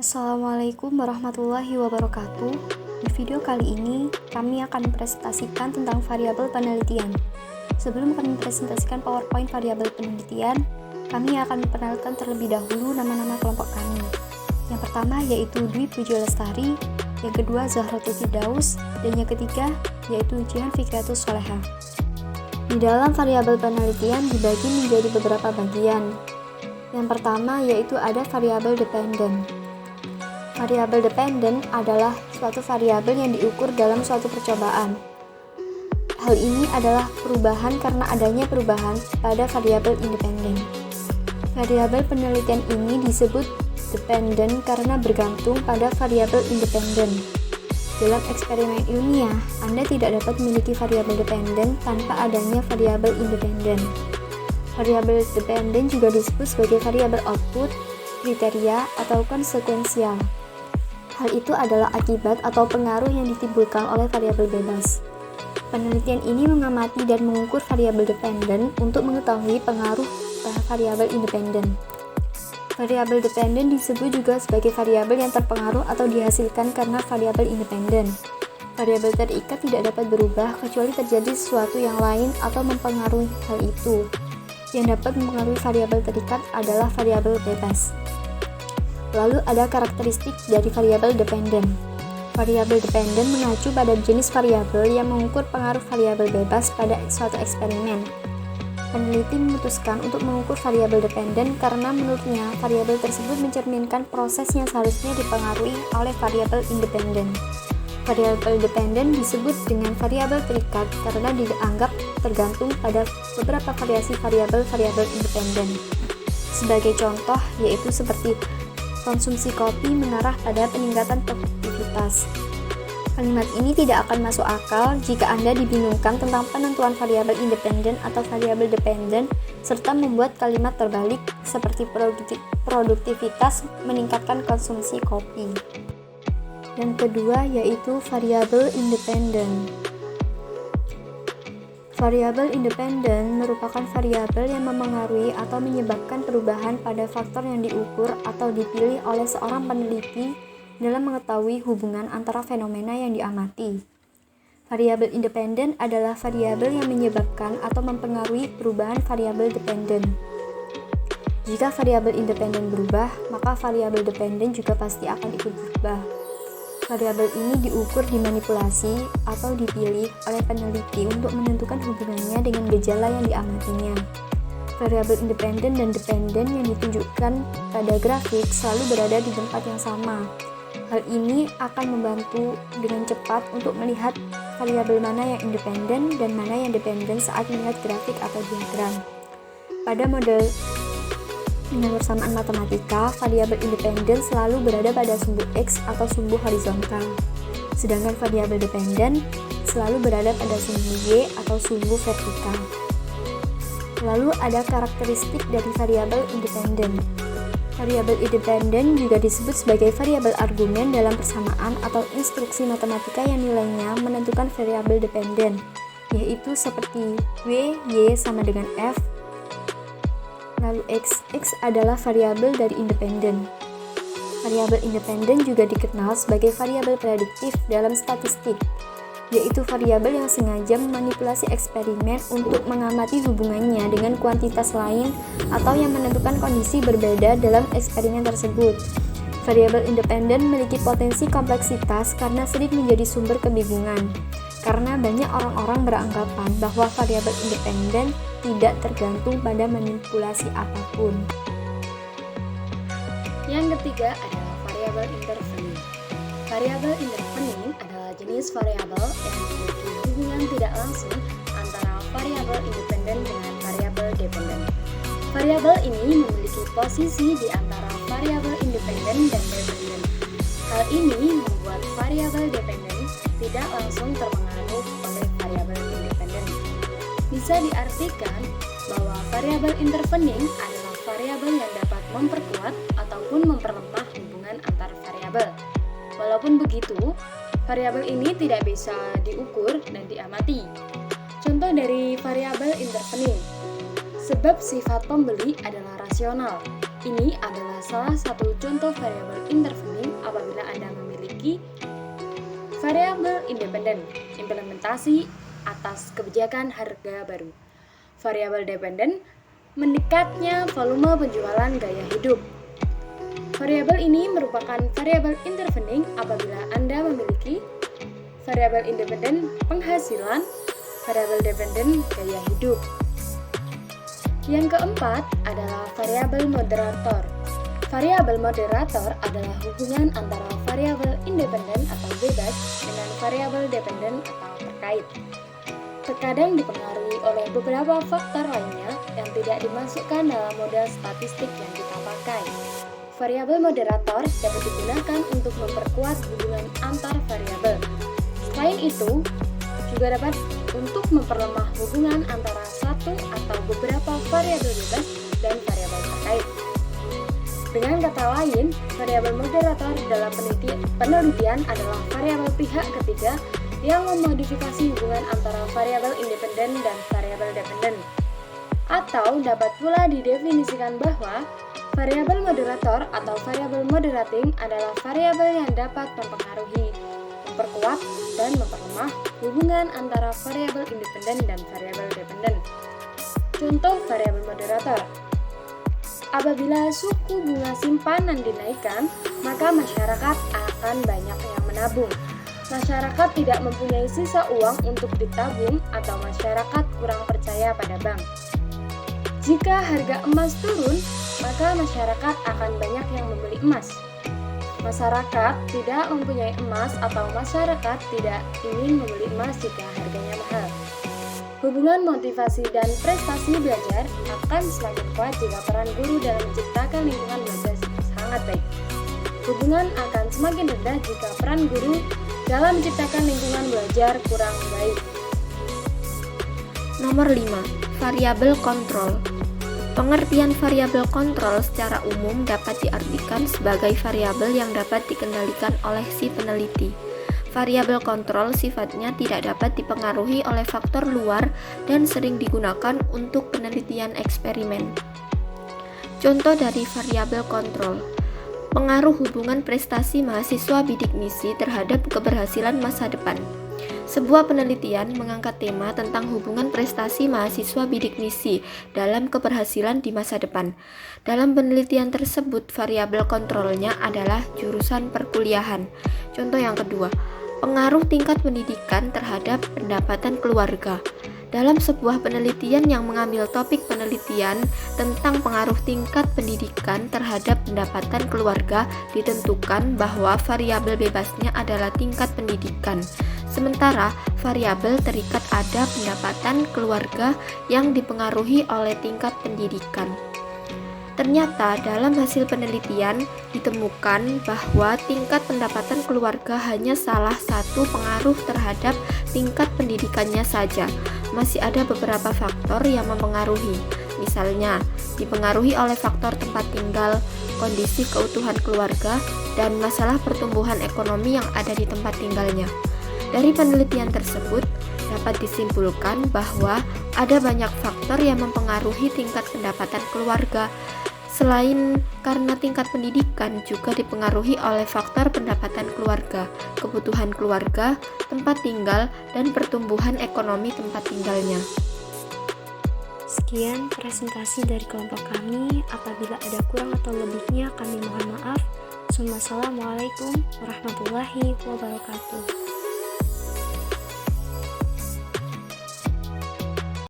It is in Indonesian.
Assalamualaikum warahmatullahi wabarakatuh. Di video kali ini, kami akan mempresentasikan tentang variabel penelitian. Sebelum kami mempresentasikan PowerPoint variabel penelitian, kami akan memperkenalkan terlebih dahulu nama-nama kelompok kami. Yang pertama yaitu Dwi Pujo Lestari, yang kedua Zahratul Firdaus, dan yang ketiga yaitu Jihan Fikratus Soleha. Di dalam variabel penelitian dibagi menjadi beberapa bagian. Yang pertama yaitu ada variabel dependen. Variabel dependen adalah suatu variabel yang diukur dalam suatu percobaan. Hal ini adalah perubahan karena adanya perubahan pada variabel independen. Variabel penelitian ini disebut dependen karena bergantung pada variabel independen. Dalam eksperimen ilmiah, Anda tidak dapat memiliki variabel dependen tanpa adanya variabel independen. Variabel dependen juga disebut sebagai variabel output, kriteria, atau konsekuensial. Hal itu adalah akibat atau pengaruh yang ditimbulkan oleh variabel bebas. Penelitian ini mengamati dan mengukur variabel dependen untuk mengetahui pengaruh variabel independen. Variabel dependen disebut juga sebagai variabel yang terpengaruh atau dihasilkan karena variabel independen. Variabel terikat tidak dapat berubah kecuali terjadi sesuatu yang lain atau mempengaruhi hal itu. Yang dapat mempengaruhi variabel terikat adalah variabel bebas. Lalu ada karakteristik dari variabel dependen. Variabel dependen mengacu pada jenis variabel yang mengukur pengaruh variabel bebas pada suatu eksperimen. Peneliti memutuskan untuk mengukur variabel dependen karena menurutnya variabel tersebut mencerminkan proses yang seharusnya dipengaruhi oleh variabel independen. Variabel dependen disebut dengan variabel terikat karena dianggap tergantung pada beberapa variasi variabel-variabel independen. Sebagai contoh yaitu seperti konsumsi kopi mengarah pada peningkatan produktivitas. Kalimat ini tidak akan masuk akal jika Anda dibingungkan tentang penentuan variabel independen atau variabel dependen serta membuat kalimat terbalik seperti produktivitas meningkatkan konsumsi kopi. Yang kedua yaitu variabel independen. Variabel independen merupakan variabel yang memengaruhi atau menyebabkan perubahan pada faktor yang diukur atau dipilih oleh seorang peneliti dalam mengetahui hubungan antara fenomena yang diamati. Variabel independen adalah variabel yang menyebabkan atau mempengaruhi perubahan variabel dependen. Jika variabel independen berubah, maka variabel dependen juga pasti akan ikut berubah. Variabel ini diukur, dimanipulasi, atau dipilih oleh peneliti untuk menentukan hubungannya dengan gejala yang diamatinya. Variabel independen dan dependen yang ditunjukkan pada grafik selalu berada di tempat yang sama. Hal ini akan membantu dengan cepat untuk melihat variabel mana yang independen dan mana yang dependen saat melihat grafik atau diagram. Pada model dengan persamaan matematika, variabel independen selalu berada pada sumbu X atau sumbu horizontal, sedangkan variabel dependen selalu berada pada sumbu Y atau sumbu vertikal. Lalu ada karakteristik dari variabel independen. Variabel independen juga disebut sebagai variabel argumen dalam persamaan atau instruksi matematika yang nilainya menentukan variabel dependen, yaitu seperti W, Y sama dengan F. Lalu X adalah variabel dari independen. Variabel independen juga dikenal sebagai variabel prediktif dalam statistik, yaitu variabel yang sengaja memanipulasi eksperimen untuk mengamati hubungannya dengan kuantitas lain atau yang menentukan kondisi berbeda dalam eksperimen tersebut. Variabel independen memiliki potensi kompleksitas karena sering menjadi sumber kebingungan, karena banyak orang-orang beranggapan bahwa variabel independen tidak tergantung pada manipulasi apapun. Yang ketiga adalah variabel intervening. Variabel intervening adalah jenis variabel yang memiliki hubungan tidak langsung antara variabel independen dengan variabel dependen. Variabel ini memiliki posisi di antara variabel independen dan dependen. Hal ini membuat variabel dependen tidak langsung terpengaruh oleh variabel independen. Bisa diartikan bahwa variabel intervening adalah variabel yang dapat memperkuat ataupun memperlemah hubungan antar variabel. Walaupun begitu, variabel ini tidak bisa diukur dan diamati. Contoh dari variabel intervening. Sebab sifat pembeli adalah rasional. Ini adalah salah satu contoh variabel intervening memiliki variabel independen, implementasi atas kebijakan harga baru. Variabel dependen, meningkatnya volume penjualan gaya hidup. Variabel ini merupakan variabel intervening apabila Anda memiliki variabel independen penghasilan, variabel dependen gaya hidup. Yang keempat adalah variabel moderator. Variabel moderator adalah hubungan antara variabel independen atau bebas dengan variabel dependen atau terkait. Terkadang dipengaruhi oleh beberapa faktor lainnya yang tidak dimasukkan dalam model statistik yang kita pakai. Variabel moderator dapat digunakan untuk memperkuat hubungan antar variabel. Selain itu, juga dapat untuk memperlemah hubungan antara satu atau beberapa variabel bebas dan variabel terkait. Dengan kata lain, variabel moderator dalam penelitian adalah variabel pihak ketiga yang memodifikasi hubungan antara variabel independen dan variabel dependen. Atau dapat pula didefinisikan bahwa variabel moderator atau variabel moderating adalah variabel yang dapat mempengaruhi, memperkuat, dan memperlemah hubungan antara variabel independen dan variabel dependen. Contoh variabel moderator. Apabila suku bunga simpanan dinaikkan, maka masyarakat akan banyak yang menabung. Masyarakat tidak mempunyai sisa uang untuk ditabung atau masyarakat kurang percaya pada bank. Jika harga emas turun, maka masyarakat akan banyak yang membeli emas. Masyarakat tidak mempunyai emas atau masyarakat tidak ingin membeli emas jika harganya mahal. Hubungan motivasi dan prestasi belajar akan semakin kuat jika peran guru dalam menciptakan lingkungan belajar sangat baik. Hubungan akan semakin rendah jika peran guru dalam menciptakan lingkungan belajar kurang baik. Nomor 5. Variabel kontrol. Pengertian variabel kontrol secara umum dapat diartikan sebagai variabel yang dapat dikendalikan oleh si peneliti. Variabel kontrol sifatnya tidak dapat dipengaruhi oleh faktor luar dan sering digunakan untuk penelitian eksperimen. Contoh dari variabel kontrol: pengaruh hubungan prestasi mahasiswa bidik misi terhadap keberhasilan masa depan. Sebuah penelitian mengangkat tema tentang hubungan prestasi mahasiswa bidik misi dalam keberhasilan di masa depan. Dalam penelitian tersebut, variabel kontrolnya adalah jurusan perkuliahan. Contoh yang kedua, pengaruh tingkat pendidikan terhadap pendapatan keluarga. Dalam sebuah penelitian yang mengambil topik penelitian tentang pengaruh tingkat pendidikan terhadap pendapatan keluarga, ditentukan bahwa variabel bebasnya adalah tingkat pendidikan. Sementara variabel terikat ada pendapatan keluarga yang dipengaruhi oleh tingkat pendidikan. Ternyata dalam hasil penelitian ditemukan bahwa tingkat pendapatan keluarga hanya salah satu pengaruh terhadap tingkat pendidikannya saja. Masih ada beberapa faktor yang mempengaruhi. Misalnya, dipengaruhi oleh faktor tempat tinggal, kondisi keutuhan keluarga, dan masalah pertumbuhan ekonomi yang ada di tempat tinggalnya. Dari penelitian tersebut, dapat disimpulkan bahwa ada banyak faktor yang mempengaruhi tingkat pendapatan keluarga. Selain karena tingkat pendidikan juga dipengaruhi oleh faktor pendapatan keluarga, kebutuhan keluarga, tempat tinggal, dan pertumbuhan ekonomi tempat tinggalnya. Sekian presentasi dari kelompok kami. Apabila ada kurang atau lebihnya, kami mohon maaf. Wassalamualaikum warahmatullahi wabarakatuh.